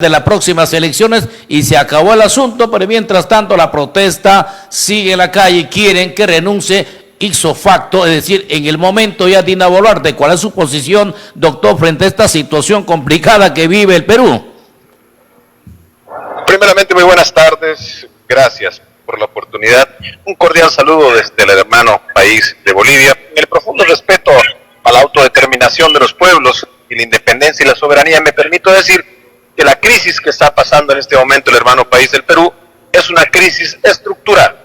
de las próximas elecciones y se acabó el asunto, pero mientras tanto la protesta sigue en la calle, quieren que renuncie ipso facto, es decir, en el momento ya Dina Boluarte. ¿Cuál es su posición, doctor, frente a esta situación complicada que vive el Perú? Primeramente, muy buenas tardes, gracias por la oportunidad. Un cordial saludo desde el hermano país de Bolivia. El profundo respeto a la autodeterminación de los pueblos y la independencia y la soberanía, me permito decir que la crisis que está pasando en este momento el hermano país del Perú es una crisis estructural.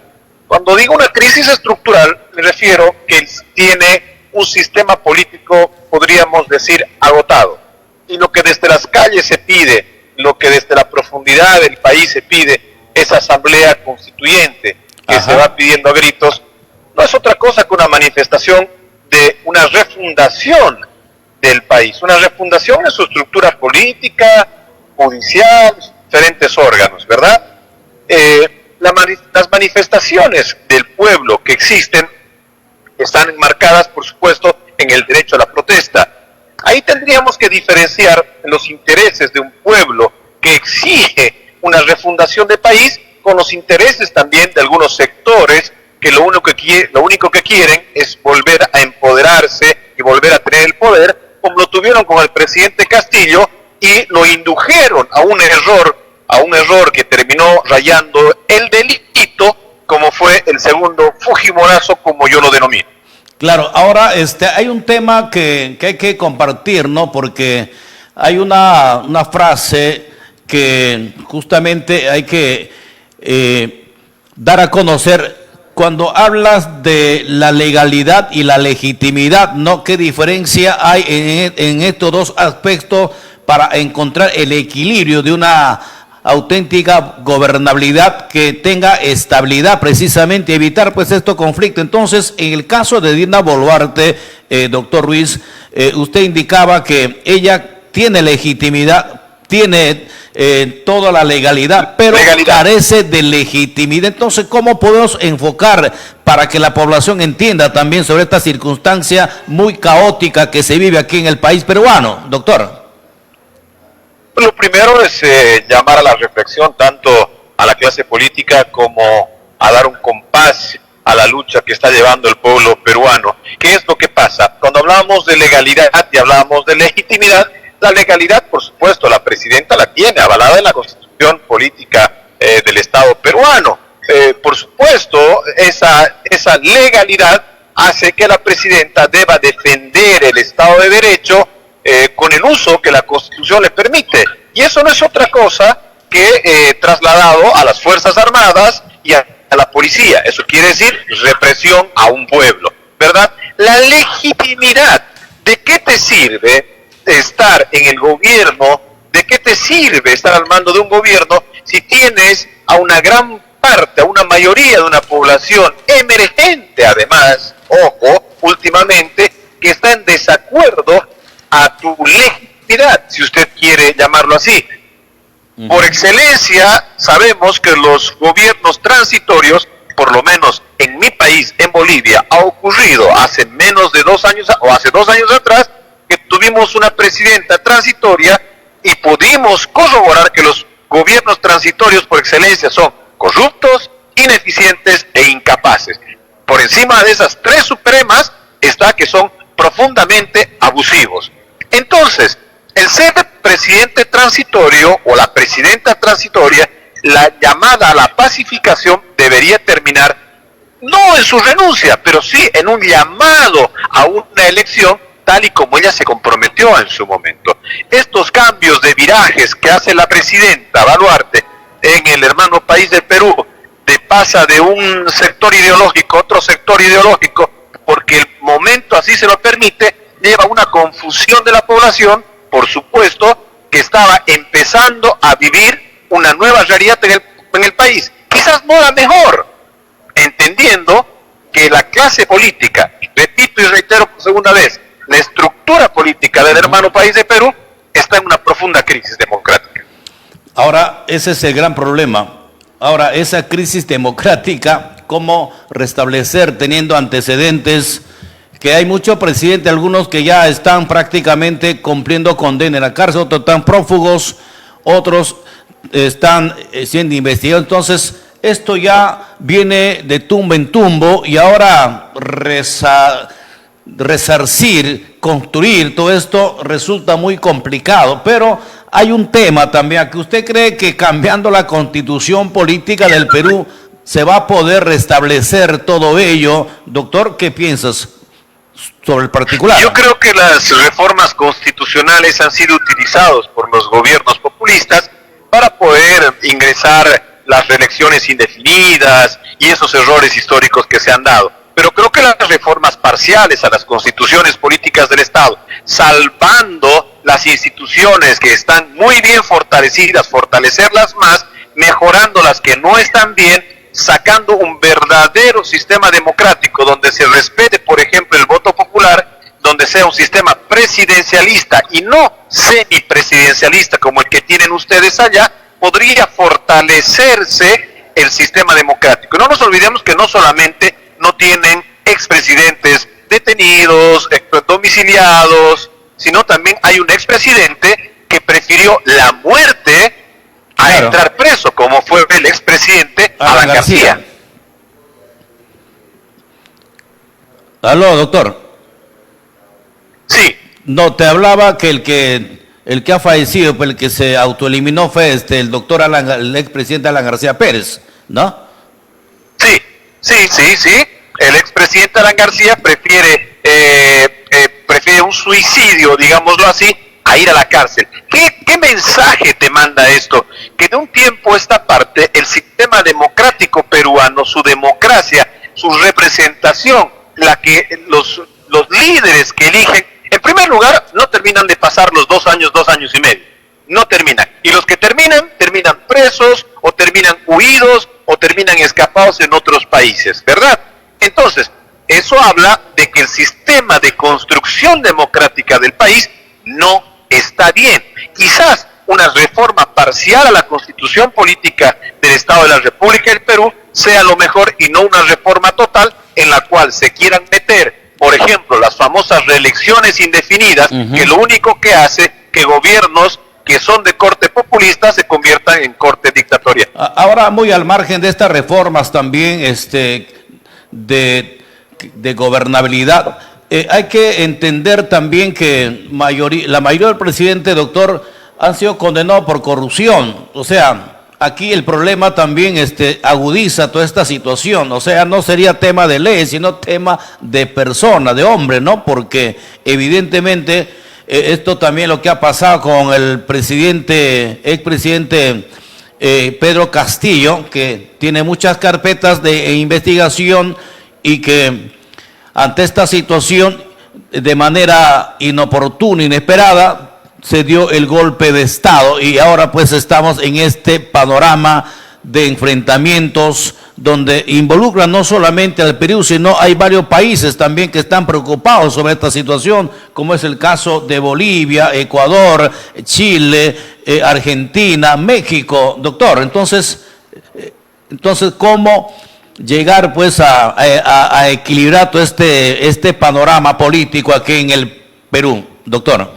Cuando digo una crisis estructural, me refiero que tiene un sistema político, podríamos decir, agotado. Y lo que desde las calles se pide, lo que desde la profundidad del país se pide, esa asamblea constituyente que se va pidiendo a gritos, no es otra cosa que una manifestación de una refundación del país, una refundación en su estructura política, judicial, diferentes órganos, ¿verdad? Las manifestaciones del pueblo que existen están enmarcadas, por supuesto, en el derecho a la protesta. Ahí tendríamos que diferenciar los intereses de un pueblo que exige una refundación de país con los intereses también de algunos sectores que lo único que quieren es volver a empoderarse y volver a tener el poder, como lo tuvieron con el presidente Castillo, y lo indujeron a un error que terminó rayando el delito, como fue el segundo Fujimorazo, como yo lo denomino. Claro, ahora hay un tema que hay que compartir, ¿no? Porque hay una frase que justamente hay que dar a conocer cuando hablas de la legalidad y la legitimidad, ¿no? ¿Qué diferencia hay en estos dos aspectos para encontrar el equilibrio de una auténtica gobernabilidad que tenga estabilidad, precisamente evitar pues estos conflictos? Entonces, en el caso de Dina Boluarte, doctor Ruiz, usted indicaba que ella tiene legitimidad, tiene toda la legalidad, pero carece de legitimidad. Entonces, ¿cómo podemos enfocar para que la población entienda también sobre esta circunstancia muy caótica que se vive aquí en el país peruano, doctor? Lo primero es llamar a la reflexión tanto a la clase política como a dar un compás a la lucha que está llevando el pueblo peruano. ¿Qué es lo que pasa? Cuando hablamos de legalidad y hablamos de legitimidad, la legalidad, por supuesto, la presidenta la tiene avalada en la Constitución política del Estado peruano. Por supuesto, esa legalidad hace que la presidenta deba defender el Estado de Derecho con el uso que la Constitución le permite. Y eso no es otra cosa que trasladado a las Fuerzas Armadas y a la policía. Eso quiere decir represión a un pueblo, ¿verdad? La legitimidad, ¿de qué te sirve estar en el gobierno? ¿De qué te sirve estar al mando de un gobierno si tienes a una gran parte, a una mayoría de una población emergente, además, ojo, últimamente, que está en desacuerdo a tu legitimidad, si usted quiere llamarlo así? Por excelencia, sabemos que los gobiernos transitorios, por lo menos en mi país, en Bolivia, ha ocurrido hace menos de 2 años, o hace 2 años atrás, que tuvimos una presidenta transitoria y pudimos corroborar que los gobiernos transitorios por excelencia son corruptos, ineficientes e incapaces. Por encima de esas 3 supremas está que son profundamente abusivos. Entonces, el ser presidente transitorio o la presidenta transitoria, la llamada a la pacificación debería terminar no en su renuncia, pero sí en un llamado a una elección tal y como ella se comprometió en su momento. Estos cambios de virajes que hace la presidenta Boluarte en el hermano país del Perú, pasa de un sector ideológico a otro sector ideológico, porque el momento así se lo permite, lleva una confusión de la población, por supuesto, que estaba empezando a vivir una nueva realidad en el país. Quizás no la mejor, entendiendo que la clase política, repito y reitero por segunda vez, la estructura política del hermano país de Perú está en una profunda crisis democrática. Ahora, ese es el gran problema. Ahora, esa crisis democrática, ¿cómo restablecer teniendo antecedentes? Que hay muchos presidentes, algunos que ya están prácticamente cumpliendo condena en la cárcel, otros están prófugos, otros están siendo investigados. Entonces, esto ya viene de tumbo en tumbo y ahora resarcir, construir todo esto resulta muy complicado, pero hay un tema también, que usted cree que cambiando la constitución política del Perú se va a poder restablecer todo ello. Doctor, ¿qué piensas sobre el particular? Yo creo que las reformas constitucionales han sido utilizadas por los gobiernos populistas para poder ingresar las reelecciones indefinidas y esos errores históricos que se han dado. Pero creo que las reformas parciales a las constituciones políticas del Estado, salvando las instituciones que están muy bien fortalecidas, fortalecerlas más, mejorando las que no están bien, sacando un verdadero sistema democrático donde se respete, por ejemplo, el voto popular, donde sea un sistema presidencialista y no semipresidencialista como el que tienen ustedes allá, podría fortalecerse el sistema democrático. No nos olvidemos que no solamente no tienen expresidentes detenidos, domiciliados, sino también hay un expresidente que prefirió la muerte a entrar preso, como fue el expresidente Alan García. Aló, doctor. Sí. No, te hablaba que el que ha fallecido, el que se autoeliminó fue el doctor el expresidente Alan García Pérez, ¿no? Sí. El expresidente Alan García prefiere un suicidio, digámoslo así, a ir a la cárcel. ¿Qué mensaje te manda esto? Que de un tiempo a esta parte el sistema democrático peruano, su democracia, su representación, los líderes que eligen, en primer lugar, no terminan de pasar los 2 años y medio. No terminan. Y los que terminan presos, o terminan huidos, o terminan escapados en otros países, ¿verdad? Entonces, eso habla de que el sistema de construcción democrática del país no está bien. Quizás una reforma parcial a la constitución política del Estado de la República del Perú sea lo mejor y no una reforma total en la cual se quieran meter, por ejemplo, las famosas reelecciones indefinidas, que lo único que hace que gobiernos que son de corte populista se conviertan en corte dictatorial. Ahora, muy al margen de estas reformas también de gobernabilidad, hay que entender también que la mayoría del presidente, doctor, han sido condenados por corrupción. O sea, aquí el problema también agudiza toda esta situación. O sea, no sería tema de ley, sino tema de persona, de hombre, ¿no? Porque evidentemente esto también lo que ha pasado con el expresidente Pedro Castillo, que tiene muchas carpetas de investigación y que ante esta situación, de manera inoportuna, inesperada, se dio el golpe de Estado y ahora pues estamos en este panorama de enfrentamientos donde involucran no solamente al Perú, sino hay varios países también que están preocupados sobre esta situación, como es el caso de Bolivia, Ecuador, Chile, Argentina, México, doctor. Entonces, ¿cómo llegar pues a equilibrar todo este panorama político aquí en el Perú, doctor?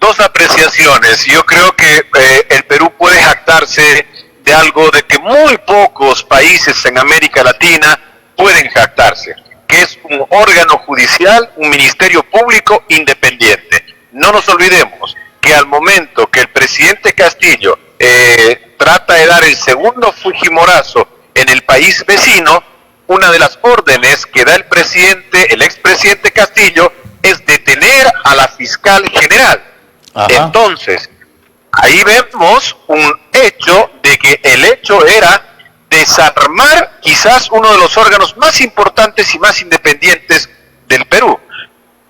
Dos apreciaciones. Yo creo que el Perú puede jactarse de algo de que muy pocos países en América Latina pueden jactarse, que es un órgano judicial, un ministerio público independiente. No nos olvidemos que al momento que el presidente Castillo trata de dar el segundo Fujimorazo en el país vecino, una de las órdenes que da el expresidente Castillo es detener a la fiscal general. Ajá. Entonces, ahí vemos un hecho de que el hecho era desarmar quizás uno de los órganos más importantes y más independientes del Perú.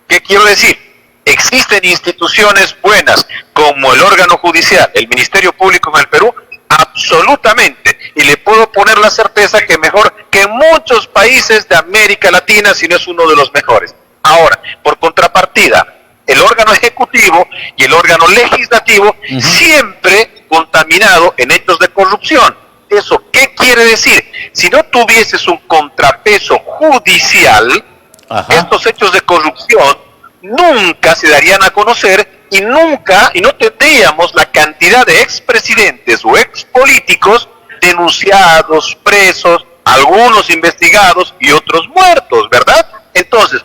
¿Qué quiero decir? Existen instituciones buenas como el órgano judicial, el Ministerio Público en el Perú, absolutamente, y le puedo poner la certeza que mejor que en muchos países de América Latina, si no es uno de los mejores. Ahora, por contrapartida, el órgano ejecutivo y el órgano legislativo siempre contaminado en hechos de corrupción. ¿Eso qué quiere decir? Si no tuvieses un contrapeso judicial, estos hechos de corrupción nunca se darían a conocer y nunca, y no tendríamos la cantidad de expresidentes o expolíticos denunciados, presos, algunos investigados y otros muertos, ¿verdad? Entonces,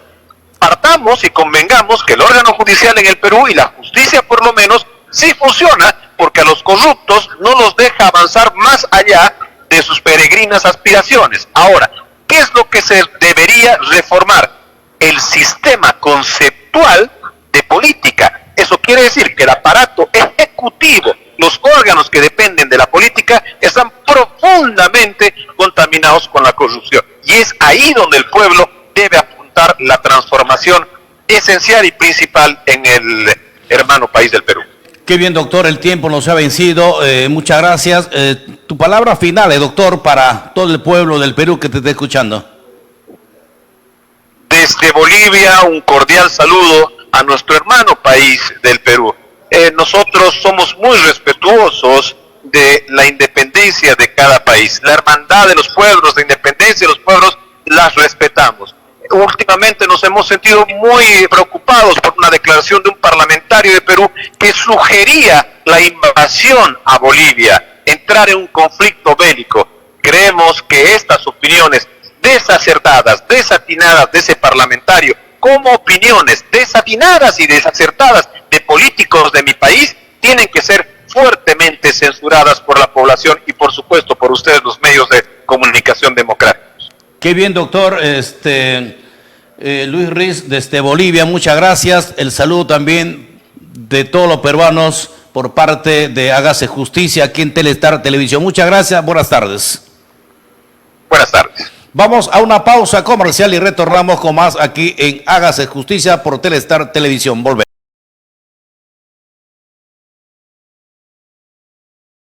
partamos y convengamos que el órgano judicial en el Perú y la justicia por lo menos sí funciona, porque a los corruptos no los deja avanzar más allá de sus peregrinas aspiraciones. Ahora, ¿qué es lo que se debería reformar? El sistema conceptual de política. Eso quiere decir que el aparato ejecutivo, los órganos que dependen de la política, están profundamente contaminados con la corrupción. Y es ahí donde el pueblo debe apuntar la transformación esencial y principal en el hermano país del Perú. Qué bien, doctor, el tiempo nos ha vencido. Muchas gracias. Tu palabra final, doctor, para todo el pueblo del Perú que te está escuchando. Desde Bolivia, un cordial saludo a nuestro hermano país del Perú. Nosotros somos muy respetuosos de la independencia de cada país. La hermandad de los pueblos, la independencia de los pueblos, las respetamos. Últimamente nos hemos sentido muy preocupados por una declaración de un parlamentario de Perú que sugería la invasión a Bolivia, entrar en un conflicto bélico. Creemos que estas opiniones desacertadas, desatinadas de ese parlamentario, como opiniones desatinadas y desacertadas de políticos de mi país, tienen que ser fuertemente censuradas por la población y por supuesto por ustedes, los medios de comunicación democráticos. Qué bien, doctor. Luis Riz, desde Bolivia, muchas gracias. El saludo también de todos los peruanos por parte de Hágase Justicia aquí en Telestar Televisión. Muchas gracias, buenas tardes. Buenas tardes. Vamos a una pausa comercial y retornamos con más aquí en Hágase Justicia por Telestar Televisión. Volvemos.